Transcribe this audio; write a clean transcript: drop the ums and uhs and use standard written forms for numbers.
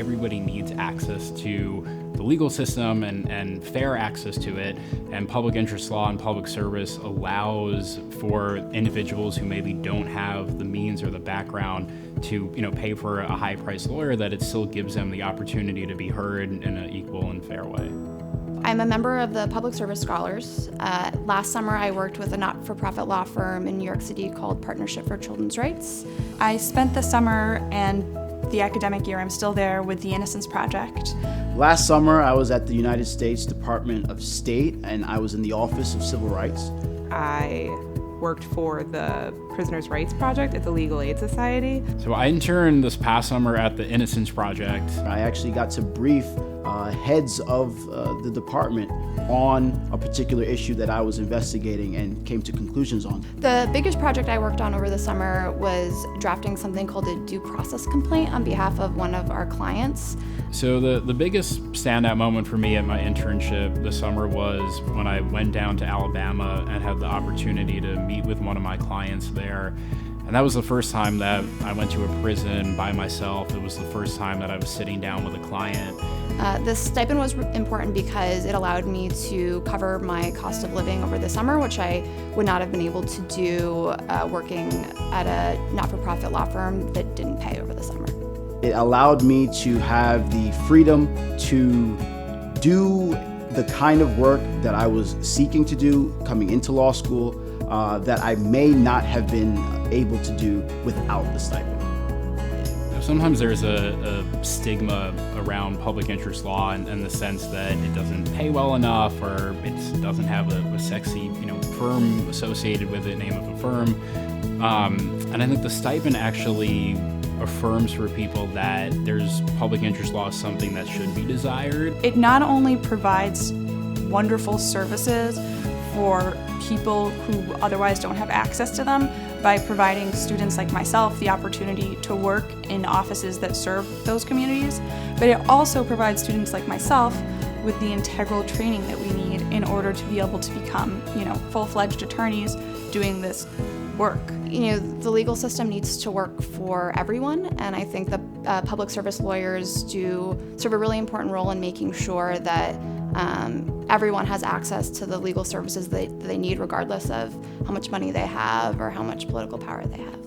everybody needs access to the legal system and fair access to it. And public interest law and public service allows for individuals who maybe don't have the means or the background to, pay for a high-priced lawyer, that it still gives them the opportunity to be heard in an equal and fair way. I'm a member of the Public Service Scholars. Last summer, I worked with a not-for-profit law firm in New York City called Partnership for Children's Rights. I spent the summer and the academic year, I'm still there, with the Innocence Project. Last summer, I was at the United States Department of State, and I was in the Office of Civil Rights. I worked for the Prisoners' Rights Project at the Legal Aid Society. So I interned this past summer at the Innocence Project. I actually got to brief heads of the department on a particular issue that I was investigating and came to conclusions on. The biggest project I worked on over the summer was drafting something called a due process complaint on behalf of one of our clients. So the biggest standout moment for me at my internship this summer was when I went down to Alabama and had the opportunity to meet with one of my clients there. And that was the first time that I went to a prison by myself. It was the first time that I was sitting down with a client. This stipend was important because it allowed me to cover my cost of living over the summer, which I would not have been able to do working at a not-for-profit law firm that didn't pay over the summer. It allowed me to have the freedom to do the kind of work that I was seeking to do coming into law school that I may not have been able to do without the stipend. Sometimes there's a stigma around public interest law in the sense that it doesn't pay well enough, or it doesn't have a sexy, firm associated with it, name of a firm. And I think the stipend actually affirms for people that there's public interest law is something that should be desired. It not only provides wonderful services for people who otherwise don't have access to them by providing students like myself the opportunity to work in offices that serve those communities, but it also provides students like myself with the integral training that we need in order to be able to become, full-fledged attorneys doing this work. The legal system needs to work for everyone, and I think the public service lawyers do serve a really important role in making sure that everyone has access to the legal services they need, regardless of how much money they have or how much political power they have.